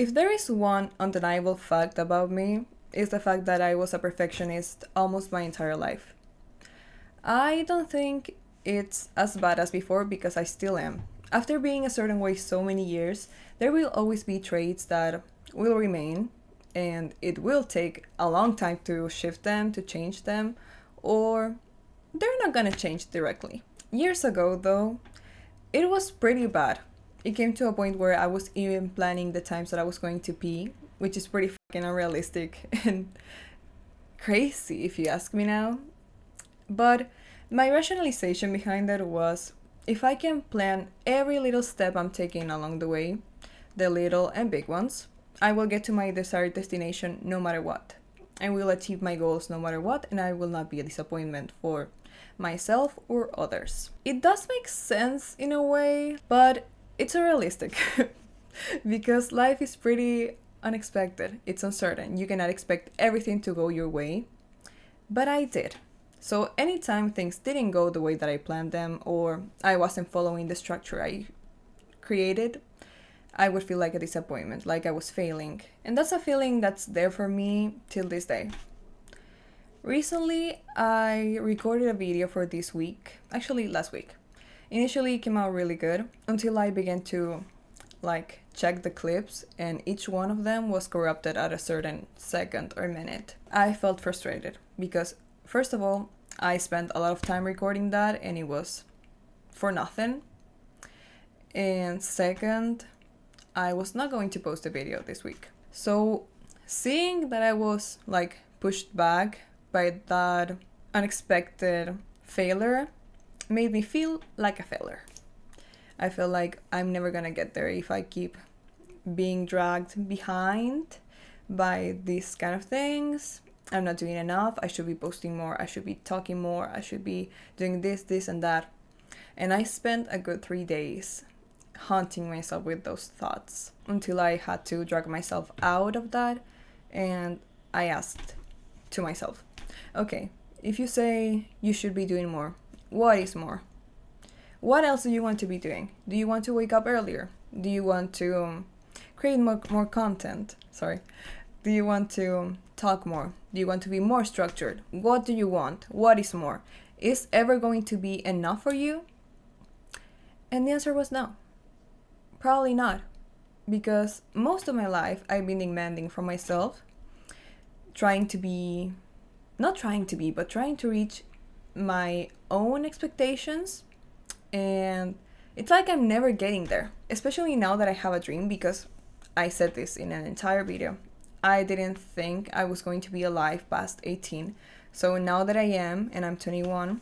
If there is one undeniable fact about me, is the fact that I was a perfectionist almost my entire life. I don't think it's as bad as before because I still am. After being a certain way so many years, there will always be traits that will remain, and it will take a long time to shift them, to change them, or they're not gonna change directly. Years ago, though, it was pretty bad. It came to a point where I was even planning the times that I was going to pee, which is pretty fucking unrealistic and crazy if you ask me now. But my rationalization behind that was if I can plan every little step I'm taking along the way, the little and big ones, I will get to my desired destination no matter what. I will achieve my goals no matter what, and I will not be a disappointment for myself or others. It does make sense in a way, but it's unrealistic because life is pretty unexpected. It's uncertain. You cannot expect everything to go your way, but I did. So anytime things didn't go the way that I planned them or I wasn't following the structure I created, I would feel like a disappointment, like I was failing. And that's a feeling that's there for me till this day. Recently, I recorded a video for this week, actually last week. Initially, it came out really good until I began to check the clips, and each one of them was corrupted at a certain second or minute. I felt frustrated because, first of all, I spent a lot of time recording that and it was for nothing. And second, I was not going to post a video this week. So, seeing that I was pushed back by that unexpected failure made me feel like a failure. I feel like I'm never gonna get there if I keep being dragged behind by these kind of things. I'm not doing enough. I should be posting more. I should be talking more. I should be doing this, and that. And I spent a good 3 days haunting myself with those thoughts until I had to drag myself out of that. And I asked to myself, okay, if you say you should be doing more, what is more? What else do you want to be doing? Do you want to wake up earlier? Do you want to create more content? Sorry. Do you want to talk more? Do you want to be more structured? What do you want? What is more? Is ever going to be enough for you? And the answer was no. Probably not. Because most of my life I've been demanding from myself, trying to reach my own expectations, and it's like I'm never getting there, especially now that I have a dream, because I said this in an entire video. I didn't think I was going to be alive past 18, so now that I am and I'm 21,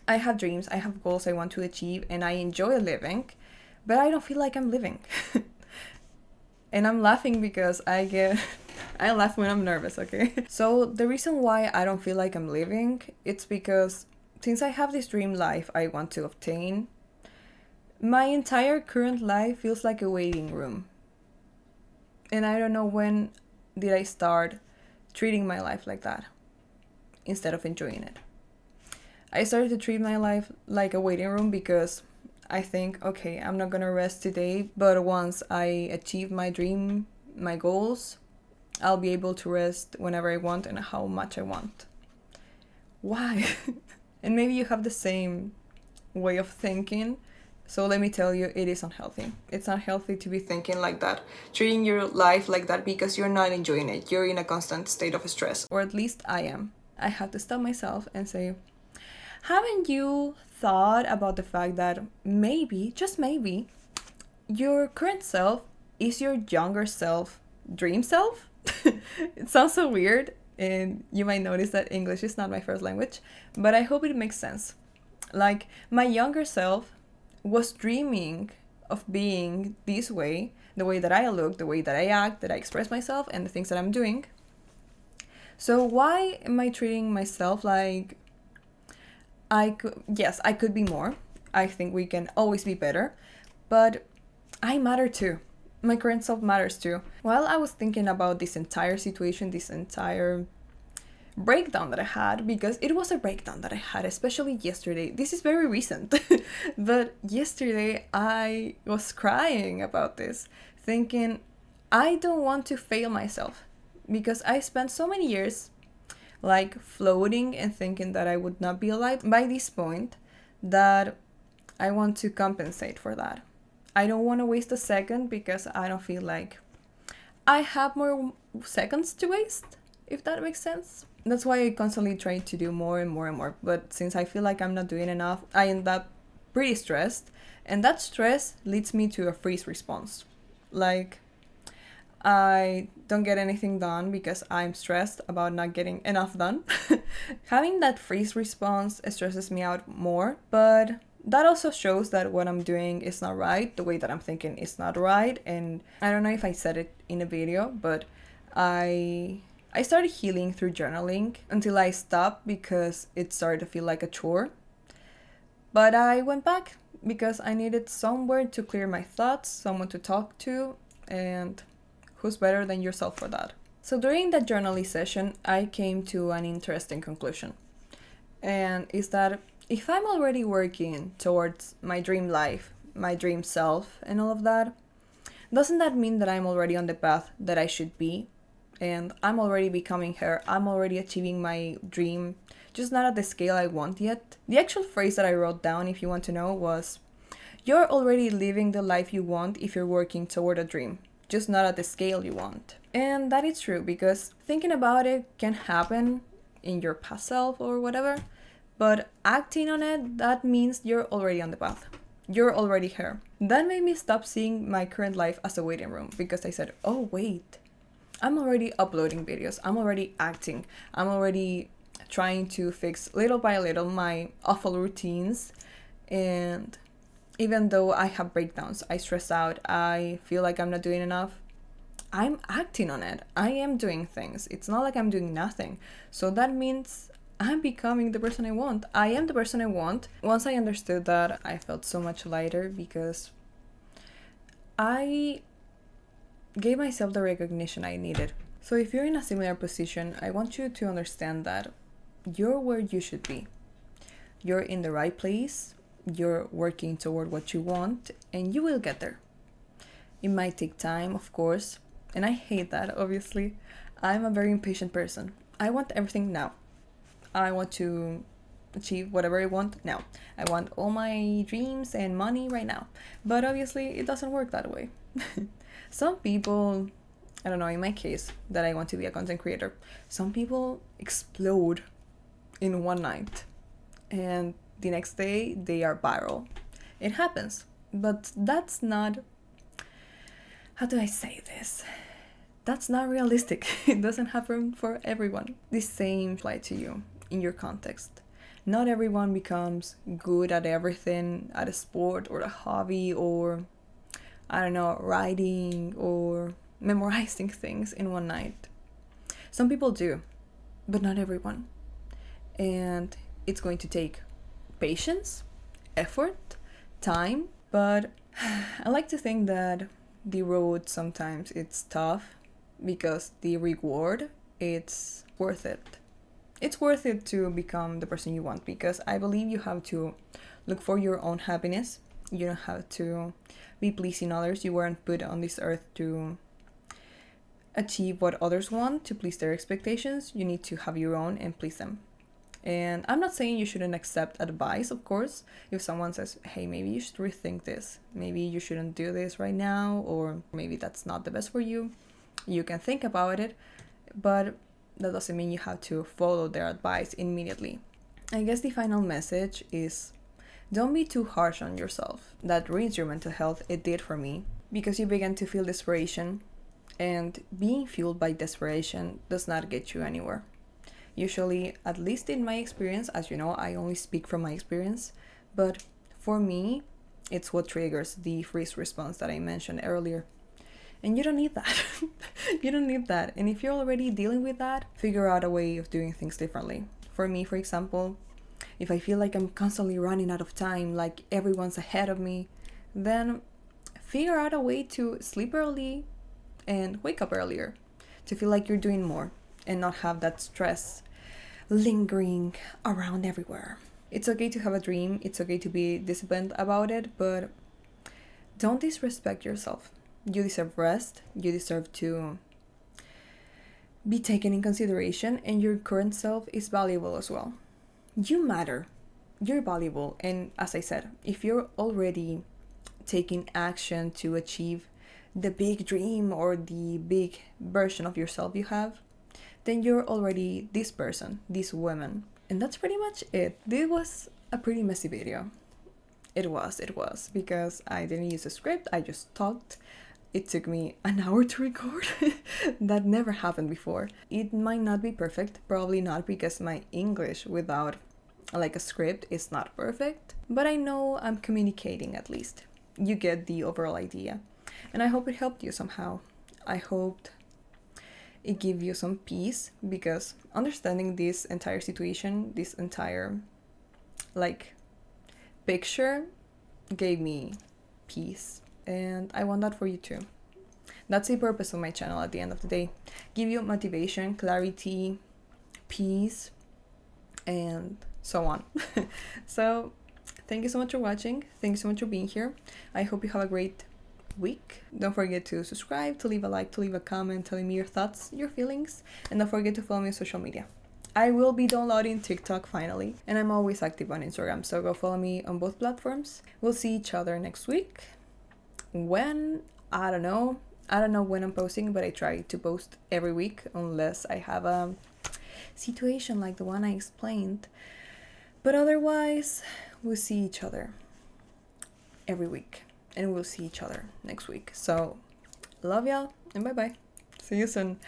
I have dreams, I have goals I want to achieve, and I enjoy living, but I don't feel like I'm living. And I'm laughing because I laugh when I'm nervous, okay? So the reason why I don't feel like I'm living, it's because since I have this dream life I want to obtain, my entire current life feels like a waiting room. And I don't know when did I start treating my life like that instead of enjoying it. I started to treat my life like a waiting room because I think, okay, I'm not gonna rest today, but once I achieve my dream, my goals, I'll be able to rest whenever I want and how much I want. Why? And maybe you have the same way of thinking, so let me tell you, it is unhealthy. It's not healthy to be thinking like that, treating your life like that, because you're not enjoying it. You're in a constant state of stress, or at least I am. I have to stop myself and say, haven't you thought about the fact that maybe, just maybe, your current self is your younger self, dream self? It sounds so weird, and you might notice that English is not my first language, but I hope it makes sense. Like, my younger self was dreaming of being this way, the way that I look, the way that I act, that I express myself, and the things that I'm doing. So why am I treating myself like yes, I could be more. I think we can always be better, but I matter too. My current self matters too. While I was thinking about this entire situation, this entire breakdown that I had, because it was a breakdown that I had, especially yesterday. This is very recent, but yesterday I was crying about this, thinking, I don't want to fail myself because I spent so many years like floating and thinking that I would not be alive by this point that I want to compensate for that. I don't want to waste a second because I don't feel like I have more seconds to waste, if that makes sense. That's why I constantly try to do more and more and more. But since I feel like I'm not doing enough, I end up pretty stressed. And that stress leads me to a freeze response. Like, I don't get anything done because I'm stressed about not getting enough done. Having that freeze response stresses me out more, but that also shows that what I'm doing is not right, the way that I'm thinking is not right, and I don't know if I said it in a video, but I started healing through journaling until I stopped because it started to feel like a chore. But I went back because I needed somewhere to clear my thoughts, someone to talk to, and who's better than yourself for that? So during that journaling session, I came to an interesting conclusion. And is that if I'm already working towards my dream life, my dream self, and all of that, doesn't that mean that I'm already on the path that I should be? And I'm already becoming her, I'm already achieving my dream, just not at the scale I want yet. The actual phrase that I wrote down, if you want to know, was you're already living the life you want if you're working toward a dream, just not at the scale you want. And that is true because thinking about it can happen in your past self or whatever, but acting on it, that means you're already on the path. You're already here. That made me stop seeing my current life as a waiting room because I said, oh, wait, I'm already uploading videos. I'm already acting. I'm already trying to fix little by little my awful routines. And even though I have breakdowns, I stress out, I feel like I'm not doing enough, I'm acting on it. I am doing things. It's not like I'm doing nothing. So that means I'm becoming the person I want. I am the person I want. Once I understood that, I felt so much lighter because I gave myself the recognition I needed. So if you're in a similar position, I want you to understand that you're where you should be. You're in the right place. You're working toward what you want, and you will get there. It might take time, of course, and I hate that, obviously. I'm a very impatient person. I want everything now. I want to achieve whatever I want now. I want all my dreams and money right now. But obviously, it doesn't work that way. Some people, I don't know, in my case, that I want to be a content creator, some people explode in one night. And the next day, they are viral. It happens. But that's not, how do I say this? That's not realistic. It doesn't happen for everyone. The same apply to you in your context. Not everyone becomes good at everything, at a sport or a hobby or, I don't know, writing or memorizing things in one night. Some people do, but not everyone. And it's going to take patience, effort, time, but I like to think that the road sometimes it's tough because the reward it's worth it. It's worth it to become the person you want because I believe you have to look for your own happiness. You don't have to be pleasing others. You weren't put on this earth to achieve what others want, to please their expectations. You need to have your own and please them. And I'm not saying you shouldn't accept advice, of course. If someone says, hey, maybe you should rethink this. Maybe you shouldn't do this right now, or maybe that's not the best for you. You can think about it, but that doesn't mean you have to follow their advice immediately. I guess the final message is don't be too harsh on yourself. That ruins your mental health. It did for me because you begin to feel desperation, and being fueled by desperation does not get you anywhere. Usually, at least in my experience, as you know, I only speak from my experience, but for me, it's what triggers the freeze response that I mentioned earlier. And you don't need that. You don't need that. And if you're already dealing with that, figure out a way of doing things differently. For me, for example, if I feel like I'm constantly running out of time, like everyone's ahead of me, then figure out a way to sleep early and wake up earlier, to feel like you're doing more and not have that stress lingering around everywhere. It's okay to have a dream, it's okay to be disciplined about it, but don't disrespect yourself. You deserve rest. You deserve to be taken in consideration, and your current self is valuable as well. You matter. You're valuable. And as I said, if you're already taking action to achieve the big dream or the big version of yourself you have, then you're already this person, this woman. And that's pretty much it. This was a pretty messy video. It was, because I didn't use a script, I just talked. It took me an hour to record. That never happened before. It might not be perfect, probably not, because my English without like a script is not perfect, but I know I'm communicating at least. You get the overall idea. And I hope it helped you somehow. I hoped it gave you some peace, because understanding this entire situation, this entire like picture gave me peace, and I want that for you too. That's the purpose of my channel at the end of the day. Give you motivation, clarity, peace, and so on. So thank you so much for watching. Thank you so much for being here. I hope you have a great week. Don't forget to subscribe, to leave a like, to leave a comment telling me your thoughts, your feelings, and don't forget to follow me on social media. I will be downloading TikTok finally, and I'm always active on Instagram, so go follow me on both platforms. We'll see each other next week. When? I don't know. I don't know when I'm posting, but I try to post every week unless I have a situation like the one I explained. But otherwise, we'll see each other every week, and we'll see each other next week. So, love y'all, and bye-bye. See you soon.